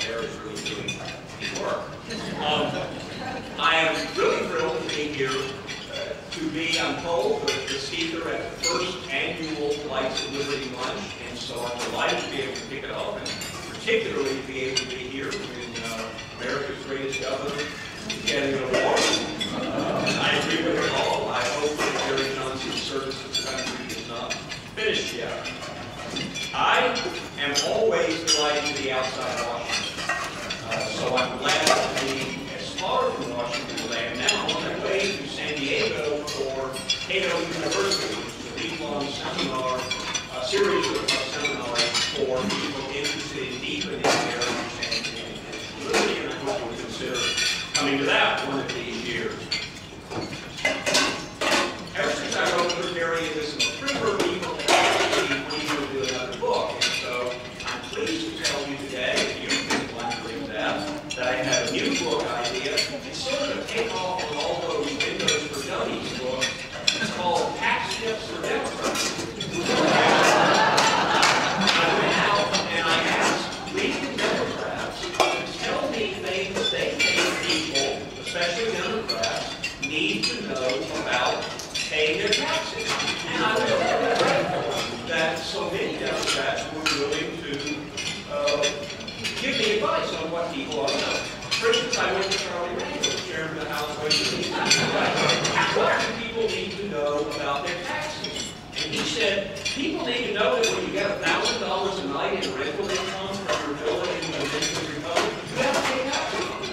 there is really doing the work. I am really thrilled to be here to be, I'm told, the speaker at the first annual Lights of Liberty Lunch, and so I'm delighted to be able to pick it up, and particularly to be able to be here when America's greatest governor is getting an award. I agree with it all. I hope that Gary Johnson's service to the country is not finished yet. I am always delighted to be outside Washington, so I'm glad to be as far from Washington as I am now on my way to San Diego for Cato University, which is a week-long seminar, a series of seminars for people interested in deepening their understanding of liberty, and I hope you'll consider coming to that one of these years. Ever since I wrote Libertarianism, a primer people have asked me when you will do another book, and so I'm pleased to tell you today, if you've been wondering that I have a new book idea. It's sort of a takeoff on all those Windows for Dummies books. It's called Tax Tips for Democrats. I went out and I asked leading Democrats to tell me things they think people, especially Democrats, need to know about paying their taxes. And I was very grateful that so many Democrats were willing to give me advice on what people ought to know. For instance, I went to Charlie Rangel, chairman of the House Ways and Means Committee. What do people need to know about their taxes? And he said, people need to know that when you get $1,000 a night in rental income from your villa in the Dominican Republic, you have to pay taxes on it.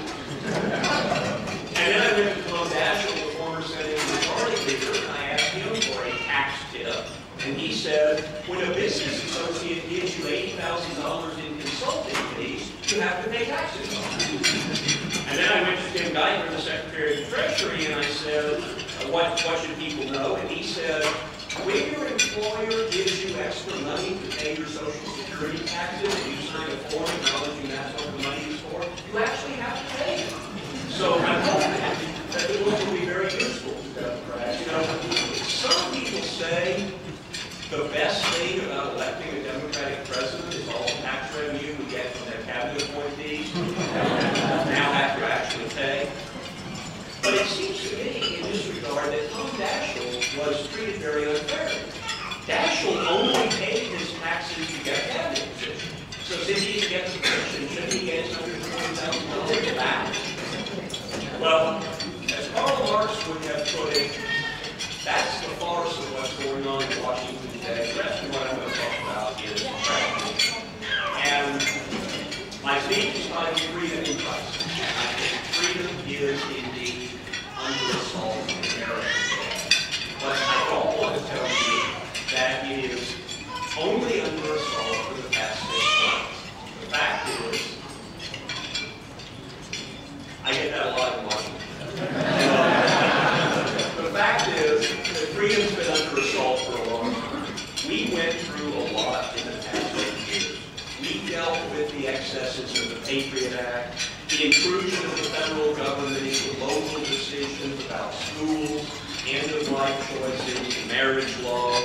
And then I went to Tom Daschle, the former Senate Majority Leader, and I asked him for a tax tip. And he said, when a business associate gives you $80,000 in consulting fees, you have to pay taxes on it. And then I went to Tim Geiger, the Secretary of the Treasury, and I said, what should people know? And he said, when your employer gives you extra money to pay your Social Security taxes, and you sign a form acknowledging that's what the money is for, you actually have to pay it. So I'm hoping that the book will be very useful to Democrats. You know, some people say the best thing about electing a Democratic president is all the tax revenue we get from their cabinet appointees now have to actually pay. But it seems to me, in this regard, that Tom Daschle was treated very unfairly. Daschle only paid his taxes to get a cabinet position. So since he gets a position, shouldn't he get his $140,000 back? Well, as Karl Marx would have put it, that's the farce of what's going on in Washington today. The rest of what I'm going to talk about is practice. And my speech is titled Freedom in Christ. And I think freedom is indeed under assault in America today. But I don't want to tell you that it is only under assault for the past 6 months. The fact is, I get that a lot in Washington. The fact is that freedom's been under assault for a long time. We went through a lot in the past 8 years. We dealt with the excesses of the Patriot Act, the intrusion of the federal government into local decisions about schools, end-of-life choices, marriage law,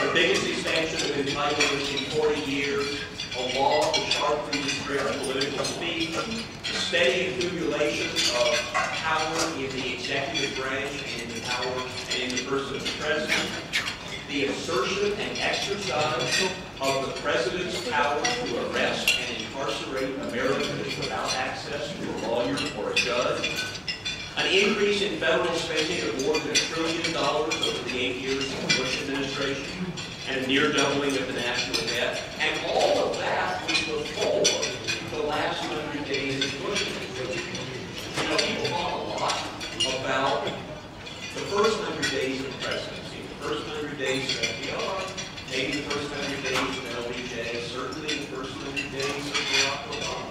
the biggest expansion of entitlements in 40 years, a law to sharply restrict political speech, the steady accumulation of power in the executive branch and in the power and in the person of the president, the assertion and exercise of the president's power to arrest and incarcerate Americans without access to a lawyer or a judge, an increase in federal spending of more than $1 trillion over the 8 years of the Bush administration, and a near doubling of the national debt, and all of that was before the last 100 days of Bush administration. You know, people talk a lot about the first 100 days of presidency, the first 100 days of FDR, maybe the first 100 days of LBJ, certainly the first 100 days of Barack Obama.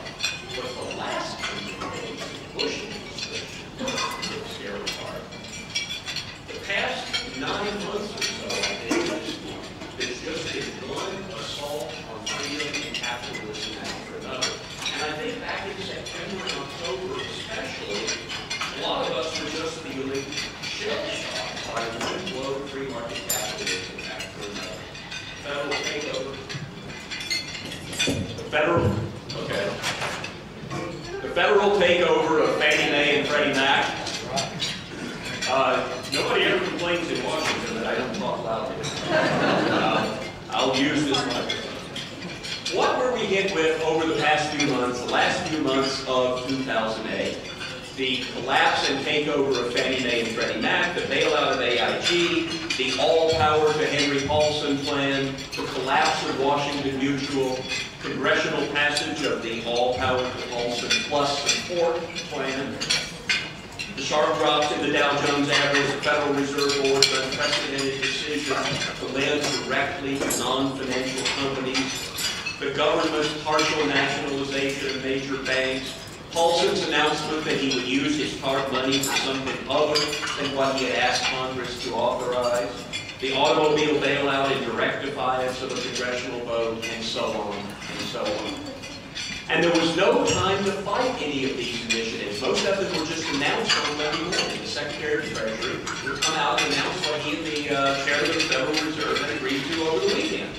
But the last 100 days of Bush administration was the scary part. The past 9 months or so, I think, there's just been one assault on freedom and capitalism after another. And I think back in September and October especially, a lot of us were just feeling shell-shocked by one blow free market capitalism after another. Federal takeover. The federal, okay. federal takeover of Fannie Mae and Freddie Mac. Nobody ever complains in Washington that I don't talk loudly. I'll use this microphone. What were we hit with over the past few months, the last few months of 2008? The collapse and takeover of Fannie Mae and Freddie Mac, the bailout of AIG, the all power to Henry Paulson plan, the collapse of Washington Mutual, congressional passage of the all power to Paulson plus support plan, the sharp drops in the Dow Jones average, the Federal Reserve Board's unprecedented decision to lend directly to non-financial companies, the government's partial nationalization of major banks, Paulson's announcement that he would use his TARP money for something other than what he had asked Congress to authorize, the automobile bailout in direct defiance of a congressional vote, and so on and so on. And there was no time to fight any of these initiatives. Most of them were just announced on Monday morning. The Secretary of Treasury would come out and announce what he and the Chairman of the Federal Reserve had agreed to over the weekend.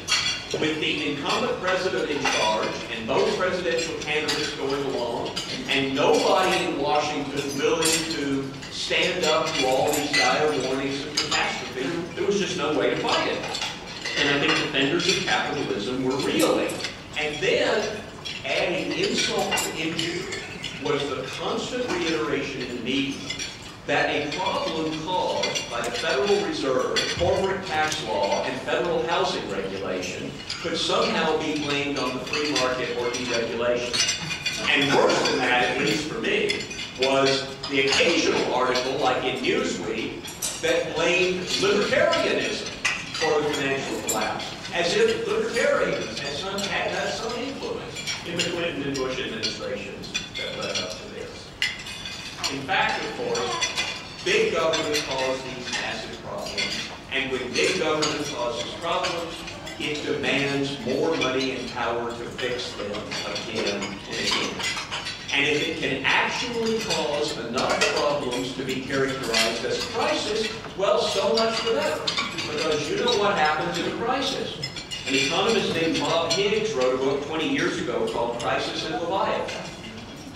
With the incumbent president in charge and both presidential candidates going along, and nobody in Washington willing to stand up to all these dire warnings of catastrophe, there was just no way to fight it. And I think defenders of capitalism were reeling. And then, adding insult to injury, was the constant reiteration in the media that a problem caused by the Federal Reserve, corporate tax law, and federal housing regulation could somehow be blamed on the free market or deregulation. And worse than that, at least for me, was the occasional article, like in Newsweek, that blamed libertarianism for the financial collapse, as if libertarians had some influence in the Clinton and Bush administrations that led up to this. In fact, of course, big government caused these massive problems, and when big government causes problems, it demands more money and power to fix them again and again. And if it can actually cause enough problems to be characterized as a crisis, well, so much for that. Because you know what happens in a crisis. An economist named Bob Higgs wrote a book 20 years ago called Crisis in Leviathan.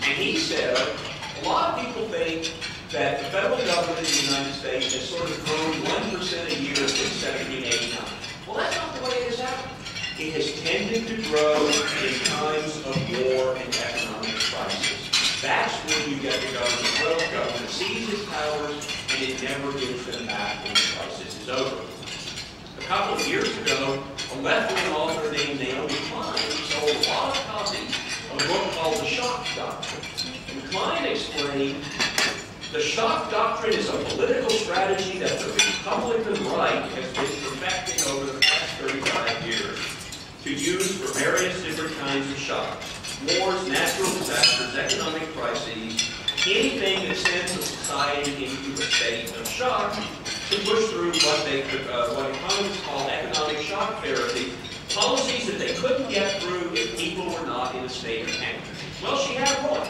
And he said, a lot of people think that the federal government in the United States has sort of grown 1% a year since 1789. Well, that's not the way it has happened. It has tended to grow in times of war and economic crisis. That's when you get the government. Well, the government seizes powers and it never gives them back when the crisis is over. A couple of years ago, a left-wing author named Naomi Klein sold a lot of copies of a book called The Shock Doctrine. And Klein explained the shock doctrine is a political strategy that the Republican right has been perfecting over the past 35 years to use for various different kinds of shocks. Wars, natural disasters, economic crises, anything that sends a society into a state of shock to push through what economists call economic shock therapy, policies that they couldn't get through if people were not in a state of panic. Well, she had one.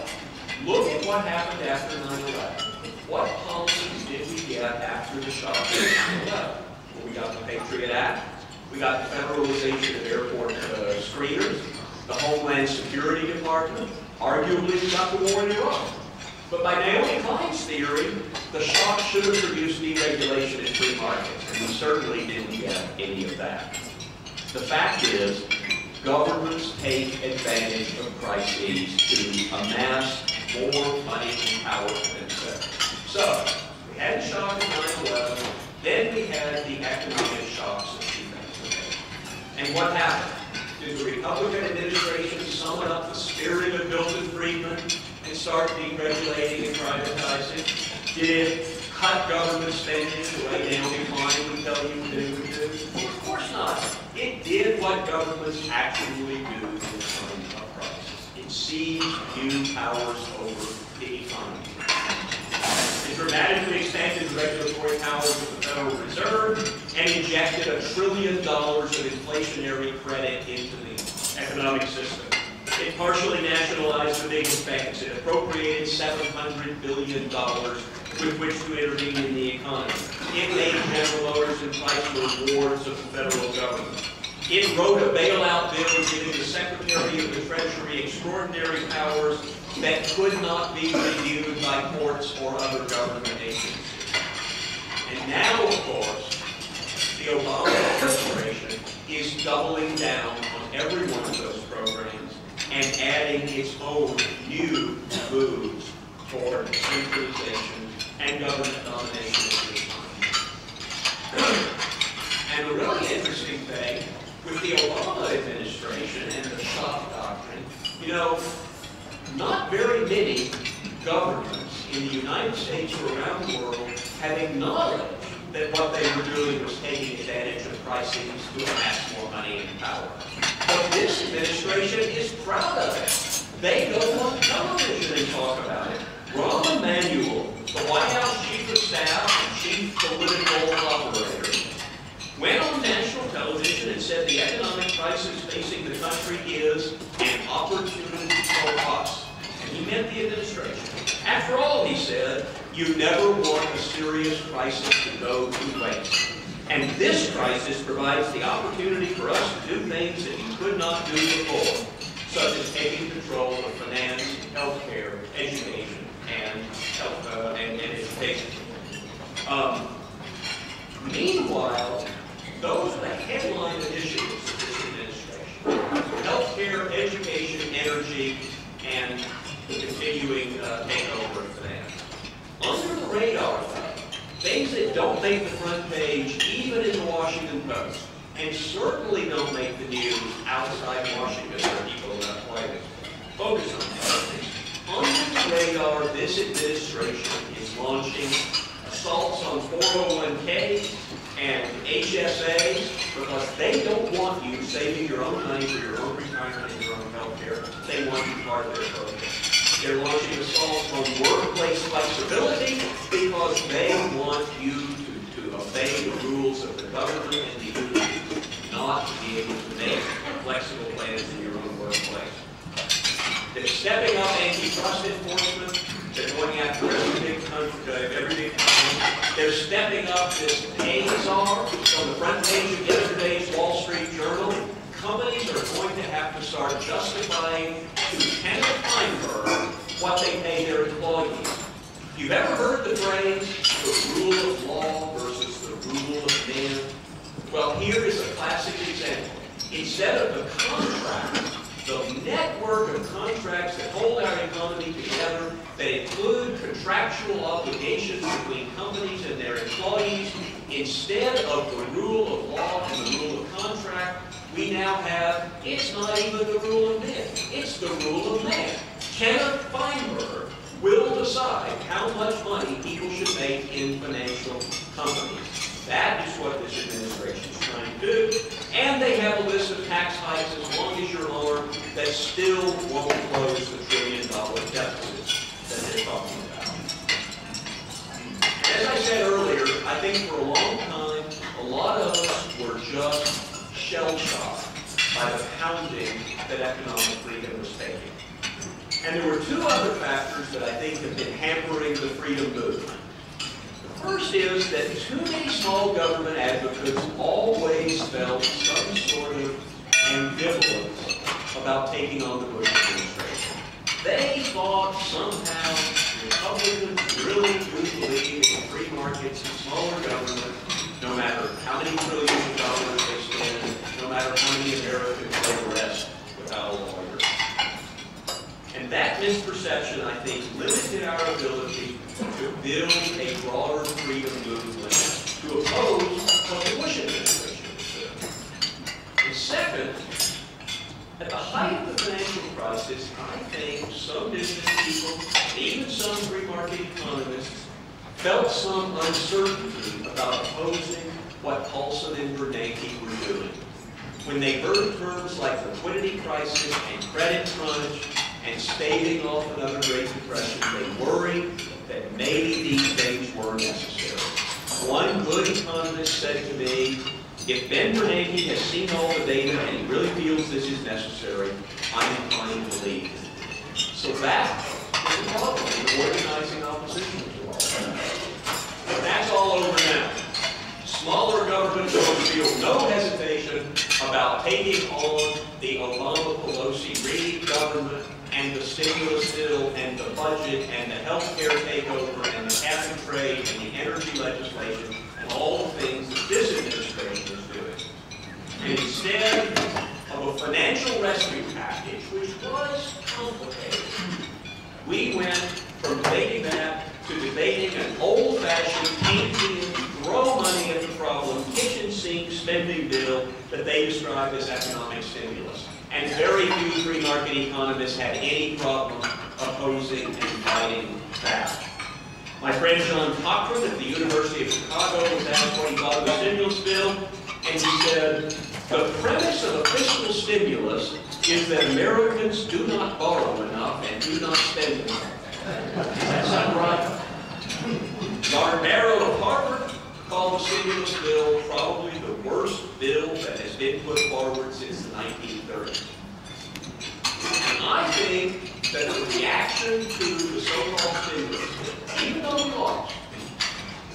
Look at what happened after 9/11. What policies did we get after the shock of 9/11? Well, we got the Patriot Act, we got the federalization of airport screeners, the Homeland Security Department, arguably we got the war in Iraq. But by Naomi Klein's theory, the shock should have produced deregulation in free markets, and we certainly didn't get any of that. The fact is, governments take advantage of crises to amass more money and power for themselves. So, we had the shock of 9/11, then we had the economic shocks of 2008. And what happened? Did the Republican administration summon up the spirit of Milton Friedman and start deregulating and privatizing? Did it cut government spending the way Naomi Klein would tell you that it would do? Well, of course not. It did what governments actually do in times of crisis. It seized new powers over the economy. It dramatically expanded the regulatory powers of the Federal Reserve and injected $1 trillion of inflationary credit into the economic system. It partially nationalized the biggest banks. It appropriated $700 billion with which to intervene in the economy. It made General Motors and Chrysler wards of the federal government. It wrote a bailout bill giving the Secretary of the Treasury extraordinary powers that could not be reviewed by courts or other government agencies. And now, of course, the Obama administration is doubling down on every one of those programs and adding its own new moves toward centralization and government domination of the economy. And a really interesting thing with the Obama administration and the shock doctrine, you know, not very many governments in the United States or around the world have acknowledged that what they were doing was taking advantage of crises to amass more money and power. But this administration is proud of it. They go on television and talk about it. Rahm Emanuel, the White House Chief of Staff and Chief Political Operator, went on national television and said the economic crisis facing the country is an opportunity for us. And he meant the administration. After all, he said, you never want a serious crisis to go to waste. And this crisis provides the opportunity for us to do things that you could not do before, such as taking control of finance, healthcare, education, and education. Meanwhile, those are the headline initiatives of this administration: healthcare, education, energy, and the continuing takeover of finance. Under the radar, things that don't make the front page, even in the Washington Post, and certainly don't make the news outside Washington where people are not quite focused on politics. Under the radar, this administration is launching assaults on 401ks and HSAs because they don't want you saving your own money for your own retirement and your own health care. They want you part of their program. They're launching assaults on workplace flexibility because they want you to obey the rules of the government and the unions, not to be able to make flexible plans in your own workplace. They're stepping up antitrust enforcement. They're going after every big company. They're stepping up this pay czar on the front page of yesterday's Wall Street Journal. Companies are going to have to start justifying to Kenneth Feinberg what they pay their employees. If you've ever heard the phrase, the rule of law versus the rule of man, well, here is a classic example. Instead of the contract, the network of contracts that hold our economy together, that include contractual obligations between companies and their employees, instead of the rule of law and the rule of contract, we now have, it's not even the rule of man, it's the rule of man. Kenneth Feinberg will decide how much money people should make in financial companies. That is what this administration is trying to do. And they have a list of tax hikes as long as your arm that still won't close the $1 trillion deficits that they're talking about. As I said earlier, I think for a long time, a lot of us were just shell-shocked by the pounding that economic freedom was taking. And there were two other factors that I think have been hampering the freedom movement. The first is that too many small government advocates always felt some sort of ambivalence about taking on the Bush administration. They thought somehow Republicans really do believe in free markets and smaller government, no matter how many trillions of dollars they spend, no matter how many Americans they arrest without a lawyer. And that misperception, I think, limited our ability to build a broader freedom movement to oppose what the Bush administration was doing. And second, at the height of the financial crisis, I think some business people, and even some free market economists, felt some uncertainty about opposing what Paulson and Bernanke were doing. When they heard terms like liquidity crisis and credit crunch and staving off another Great Depression, they worried that maybe these things were necessary. One good economist said to me, if Ben Bernanke has seen all the data and he really feels this is necessary, I'm inclined to believe it. So that is the problem in organizing opposition to all that. But that's all over now. Smaller governments will feel no hesitation about taking on the Obama-Pelosi-Reid government and the stimulus bill and the budget and the health care takeover and the cap and trade and the energy legislation and all the things that this administration is doing. And instead of a financial rescue package, which was complicated, we went from debating that to debating an old-fashioned Keynesian throw money at the problem, kitchen sink spending bill that they described as economic stimulus. And very few free market economists had any problem opposing and fighting that. My friend John Cochran at the University of Chicago was asked what he thought of the stimulus bill, and he said, the premise of a fiscal stimulus is that Americans do not borrow enough and do not spend enough. Does that sound right? Lord Barrow of Harvard called the stimulus bill probably the worst bill that has been put forward since the 1930s. And I think that the reaction to the so-called stimulus bill, even though we lost,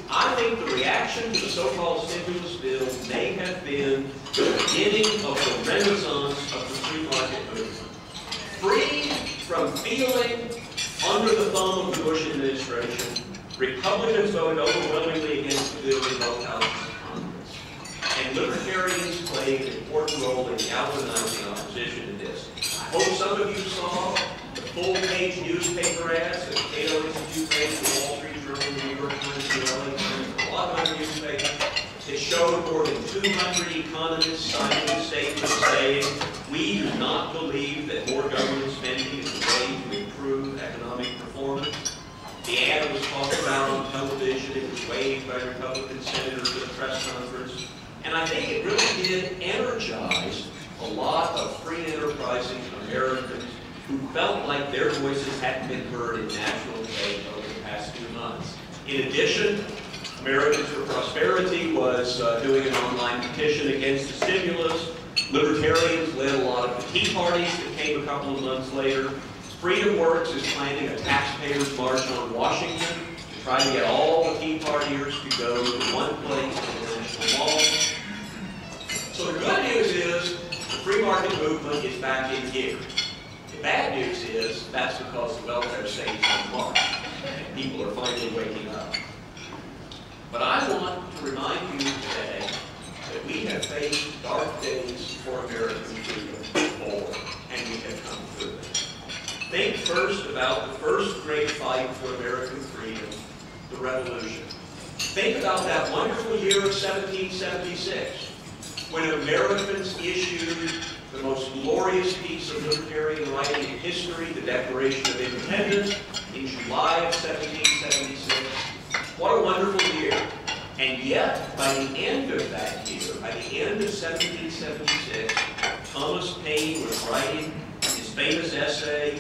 I think the reaction to the so-called stimulus bill may have been the beginning of the renaissance of the free market movement. Free from feeling under the thumb of the Bush administration, Republicans voted overwhelmingly against the bill in both houses of Congress. And libertarians played an important role in galvanizing opposition to this. I hope some of you saw the full-page newspaper ads that Cato Institute made in the Wall Street Journal, the New York Times, the LA Times, a lot of other newspapers. It showed more than 200 economists signing statements saying, we do not believe that more government spending is the way to improve economic performance. The ad was talked about on television. It was waved by Republican senators at a press conference. And I think it really did energize a lot of free enterprising Americans who felt like their voices hadn't been heard in national debate over the past 2 months. In addition, Americans for Prosperity was doing an online petition against the stimulus. Libertarians led a lot of the Tea Parties that came a couple of months later. Freedom Works is planning a taxpayers' march on Washington to try to get all the Tea Partiers to go to one place in the National Mall. So the good news is the free market movement is back in gear. The bad news is that's because the welfare state is on March and people are finally waking up. But I want to remind you today that we have faced dark days for American freedom before, and we have come through it. Think first about the first great fight for American freedom, the Revolution. Think about that wonderful year of 1776, when Americans issued the most glorious piece of libertarian writing in history, the Declaration of Independence, in July of 1776. What a wonderful year. And yet, by the end of that year, by the end of 1776, Thomas Paine was writing his famous essay,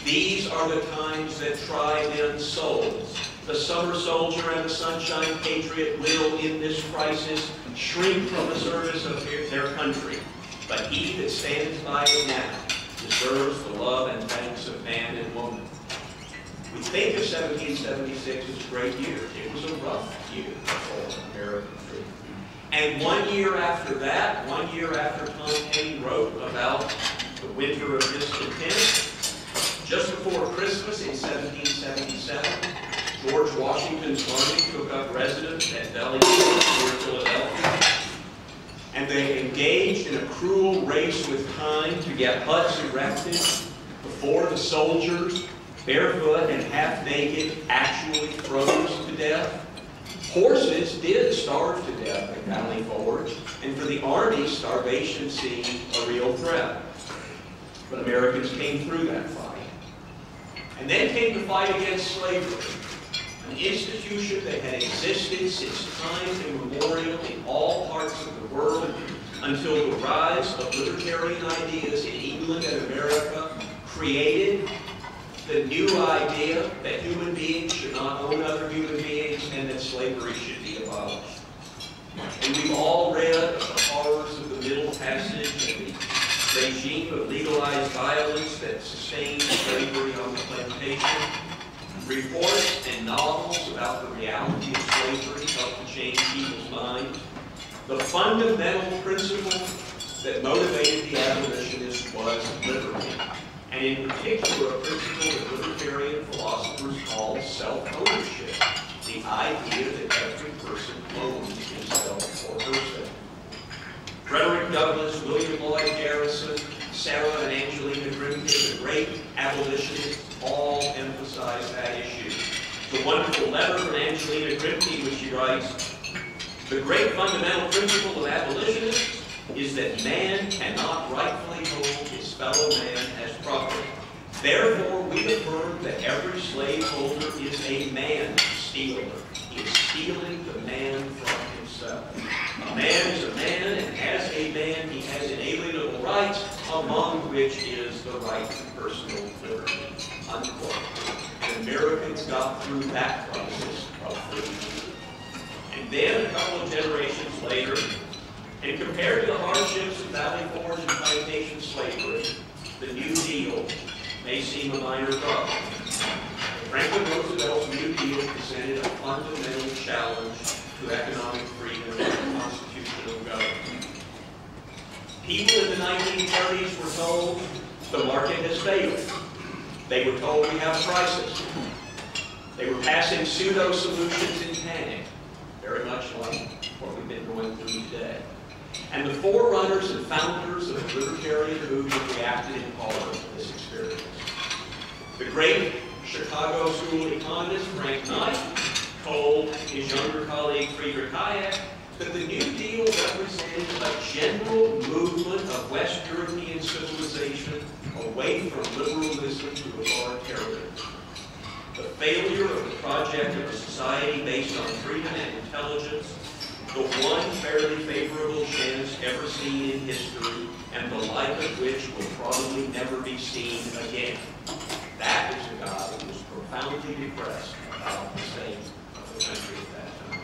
"These are the times that try men's souls. The summer soldier and the sunshine patriot will, in this crisis, shrink from the service of their country. But he that stands by it now deserves the love and thanks of man and woman." We think of 1776 as a great year. It was a rough year for American freedom. And 1 year after that, 1 year after Tom Paine wrote about the winter of discontent, just before Christmas in 1777, George Washington's army took up residence at Valley Forge near Philadelphia. And they engaged in a cruel race with time to get huts erected before the soldiers, barefoot and half naked, actually froze to death. Horses did starve to death at Valley Forge, and for the army, starvation seemed a real threat. But Americans came through that fight. And then came the fight against slavery, an institution that had existed since time immemorial in all parts of the world until the rise of libertarian ideas in England and America created the new idea that human beings should not own other human beings and that slavery should be abolished. And we've all read of the horrors of the Middle Passage and the regime of legalized violence that sustained slavery on the plantation. Reports and novels about the reality of slavery help to change people's minds. The fundamental principle that motivated the abolitionists was liberty, and in particular a principle that libertarian philosophers call self-ownership, the idea that every person owns himself or herself. Frederick Douglass, William Lloyd Garrison, Sarah and Angelina Grimke, the great abolitionists, all emphasize that issue. The wonderful letter from Angelina Grimke, which she writes, "The great fundamental principle of abolitionists is that man cannot rightfully hold his fellow man as property. Therefore, we affirm that every slaveholder is a man-stealer. He is stealing the man from himself. A man is a man, and as a man, he has inalienable rights, among which is the right to personal liberty." Unquote. And Americans got through that crisis of freedom. And then, a couple of generations later, and compared to the hardships of Valley Forge and plantation slavery, the New Deal may seem a minor problem. Franklin Roosevelt's New Deal presented a fundamental challenge to economic freedom and constitutional government. People in the 1930s were told the market has failed. They were told we have a crisis. They were passing pseudo-solutions in panic, very much like what we've been going through today. And the forerunners and founders of the libertarian movement reacted in horror to this experience. The great Chicago school economist Frank Knight told his younger colleague Friedrich Hayek that the New Deal represented a general movement of West European civilization away from liberalism to authoritarianism. The failure of the project of a society based on freedom and intelligence, the one fairly favorable chance ever seen in history, and the like of which will probably never be seen again. That is a guy who was profoundly depressed about the state of the country at that time.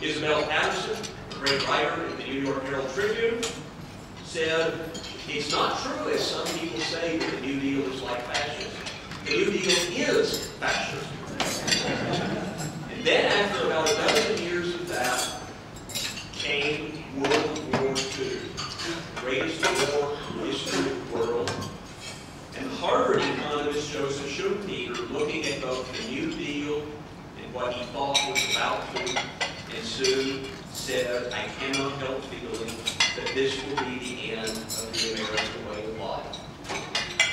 Isabel Patterson, a great writer in the New York Herald Tribune, said, "It's not true, as some people say, that the New Deal is like fascism. The New Deal is fascism." And then after about a dozen years of that, came World War II, the greatest war in the history of the world. And Harvard economist Joseph Schumpeter, looking at both the New Deal and what he thought was about to ensue, said, "I cannot help feeling that this will be the end of the American way of life."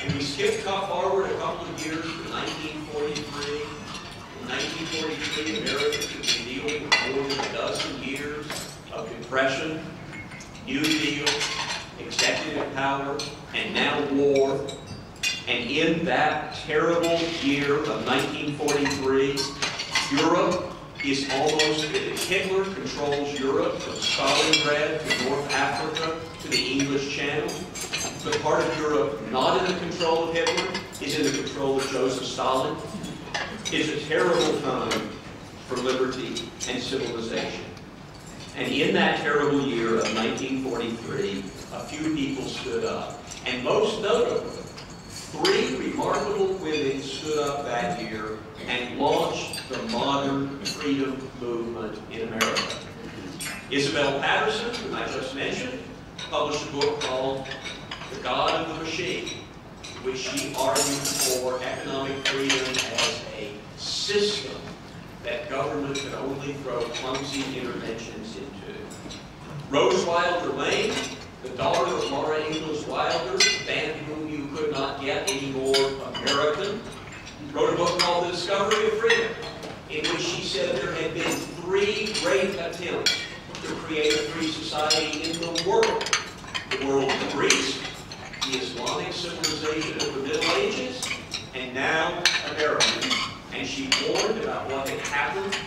And we skip forward a couple of years to 1943. In 1943, America had been dealing with more than a dozen years of depression, New Deal, executive power, and now war. And in that terrible year of 1943, Europe is almost, Hitler controls Europe from Stalingrad to North Africa to the English Channel. The part of Europe not in the control of Hitler is in the control of Joseph Stalin. It's a terrible time for liberty and civilization. And in that terrible year of 1943, a few people stood up. And most notably, 3 remarkable women stood up that year and launched the modern freedom movement in America. Isabel Patterson, whom I just mentioned, published a book called The God of the Machine, in which she argued for economic freedom as a system that government could only throw clumsy interventions into. Rose Wilder Lane, the daughter of Laura Ingalls Wilder, than whom you could not get any more American, wrote a book called The Discovery of Freedom, in which she said there had been 3 great attempts to create a free society in the world. The world of Greece, the Islamic civilization of the Middle Ages, and now America. And she warned about what had happened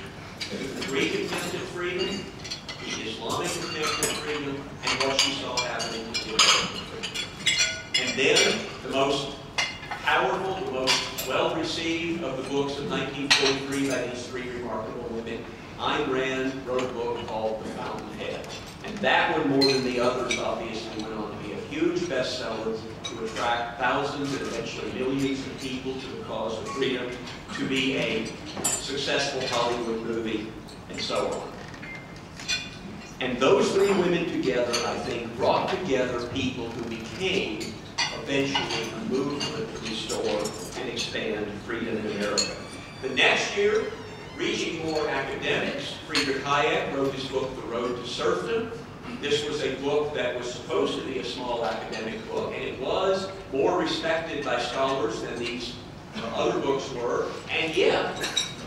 to the Greek attempt at freedom, the Islamic attempt at freedom, and what she saw happening to the American freedom. And then the most powerful, the most well-received of the books of 1943 by these 3 remarkable women, Ayn Rand wrote a book called The Fountainhead. And that one, more than the others, obviously went on to be a huge bestseller, to attract thousands and eventually millions of people to the cause of freedom, to be a successful Hollywood movie, and so on. And those three women together, I think, brought together people who became eventually a movement to restore and expand freedom in America. The next year, reaching more academics, Friedrich Hayek wrote his book, The Road to Serfdom. This was a book that was supposed to be a small academic book, and it was more respected by scholars than these other books were, and yet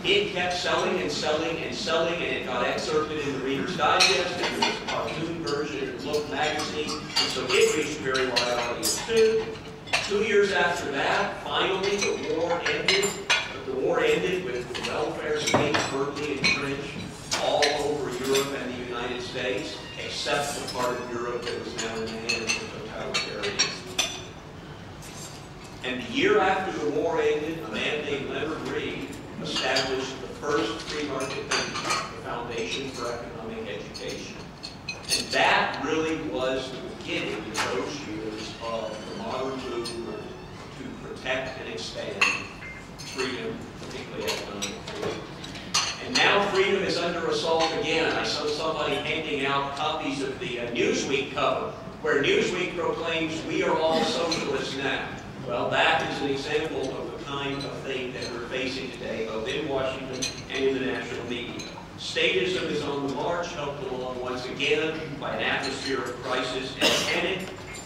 it kept selling and selling and selling, and it got excerpted in the Reader's Digest, and there was a cartoon version in Look magazine, and so it reached a very wide audience too. 2 years after that, finally the war ended. The war ended with the welfare state firmly entrenched all over Europe and the United States, except the part of Europe that was now in the hands of totalitarians. And the year after the war ended, a man named Leonard Reed established the first free market bank, the Foundation for Economic Education. And that really was the beginning in those years of the modern movement to protect and expand freedom, particularly economic freedom. And now freedom is under assault again. I saw somebody handing out copies of the Newsweek cover, where Newsweek proclaims, "We are all socialists now." Well, that is an example of the kind of thing that we're facing today, both in Washington and in the national media. Statism is on the march, helped along once again by an atmosphere of crisis and panic,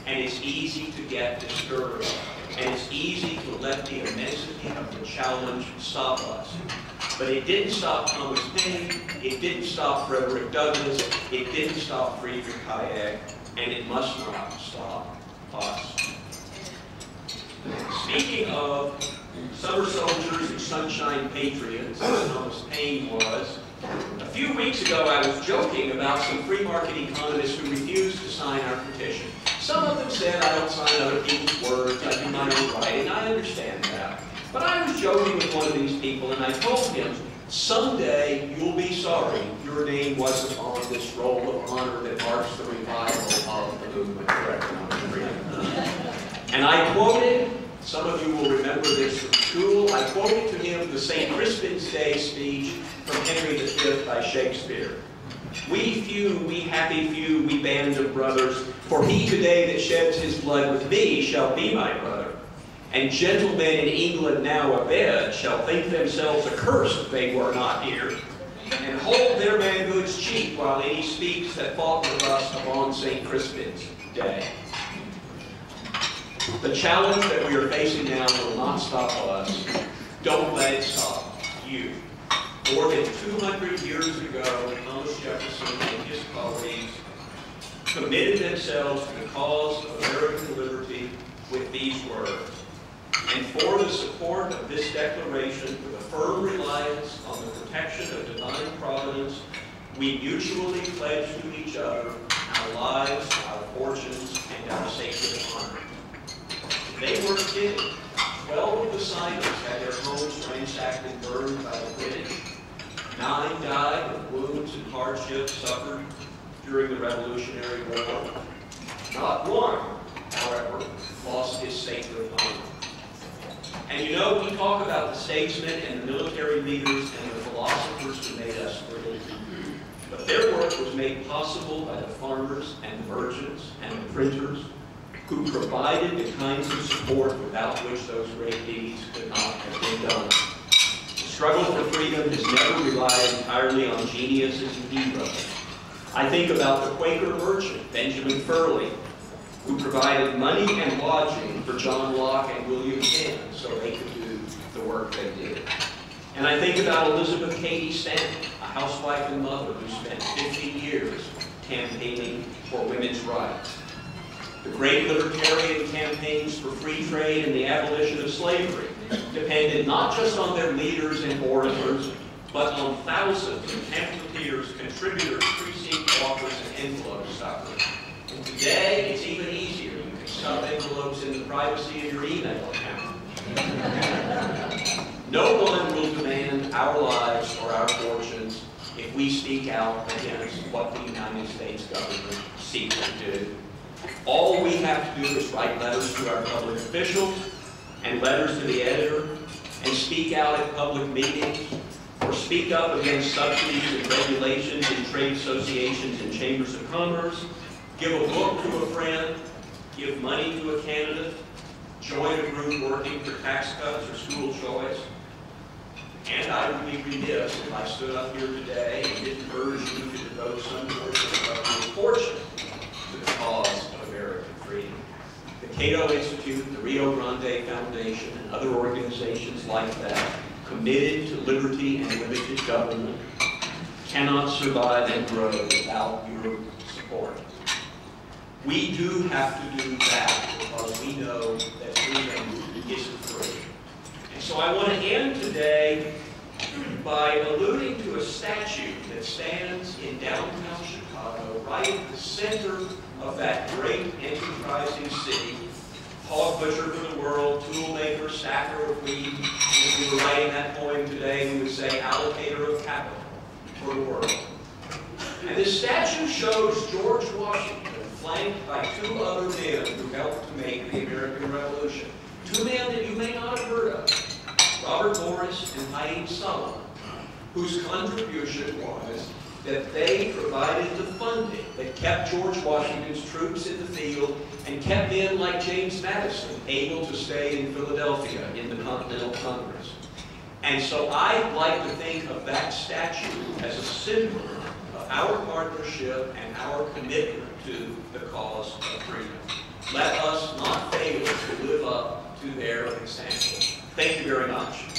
and it's easy to get discouraged. And it's easy to let the immensity of the challenge stop us. But it didn't stop Thomas Paine, it didn't stop Frederick Douglass, it didn't stop Friedrich Hayek, and it must not stop us. Speaking of summer soldiers and sunshine patriots, as Thomas Paine was, a few weeks ago I was joking about some free market economists who refused to sign our petition. Some of them said, "I don't sign other people's words, I do my own writing." I understand that. But I was joking with one of these people, and I told him, someday you'll be sorry your name wasn't on this roll of honor that marks the revival of the movement for economic freedom. And I quoted, some of you will remember this from school, I quoted to him the St. Crispin's Day speech from Henry V by Shakespeare. "We few, we happy few, we band of brothers, for he today that sheds his blood with me shall be my brother. And gentlemen in England now abed shall think themselves accursed if they were not here, and hold their manhoods cheap while any speaks that fought with us upon St. Crispin's Day." The challenge that we are facing now will not stop us. Don't let it stop you. More than 200 years ago, Thomas Jefferson and his colleagues committed themselves to the cause of American liberty with these words. "And for the support of this declaration, with a firm reliance on the protection of divine providence, we mutually pledge to each other our lives, our fortunes, and our sacred honor." They weren't kidding. 12 of the signers had their homes ransacked and burned by the British. 9 died of wounds and hardships suffered during the Revolutionary War. Not one, however, lost his sacred honor. And you know, we talk about the statesmen and the military leaders and the philosophers who made us free. But their work was made possible by the farmers and the merchants and the printers who provided the kinds of support without which those great deeds could not have been done. The struggle for freedom has never relied entirely on geniuses and heroes. I think about the Quaker merchant, Benjamin Furley, who provided money and lodging for John Locke and William Penn so they could do the work they did. And I think about Elizabeth Cady Stanton, a housewife and mother who spent 50 years campaigning for women's rights. The great libertarian campaigns for free trade and the abolition of slavery depended not just on their leaders and orators, but on thousands of pamphleteers, contributors, precinct authors, and envelope stuffers. And today, it's even easier. You can stuff envelopes in the privacy of your email account. No one will demand our lives or our fortunes if we speak out against what the United States government seeks to do. All we have to do is write letters to our public officials and letters to the editor and speak out at public meetings or speak up against subsidies and regulations in trade associations and chambers of commerce, give a book to a friend, give money to a candidate, join a group working for tax cuts or school choice. And I would be remiss if I stood up here today and didn't urge you to devote some portion of your fortune to the cause of American freedom. The Cato Institute, the Rio Grande Foundation, and other organizations like that, committed to liberty and limited government, cannot survive and grow without your support. We do have to do that because we know that freedom isn't free. And so I want to end today by alluding to a statue that stands in downtown Chicago, right at the center of that great enterprising city. Hog butcher for the world, tool maker, stacker of wheat. If we were writing that poem today, we would say allocator of capital for the world. And this statue shows George Washington flanked by two other men who helped to make the American Revolution. Two men that you may not have heard of, Robert Morris and Haym Salomon, whose contribution was that they provided the funding that kept George Washington's troops in the field and kept men like James Madison able to stay in Philadelphia in the Continental Congress. And so I like to think of that statue as a symbol of our partnership and our commitment to the cause of freedom. Let us not fail to live up to their example. Thank you very much.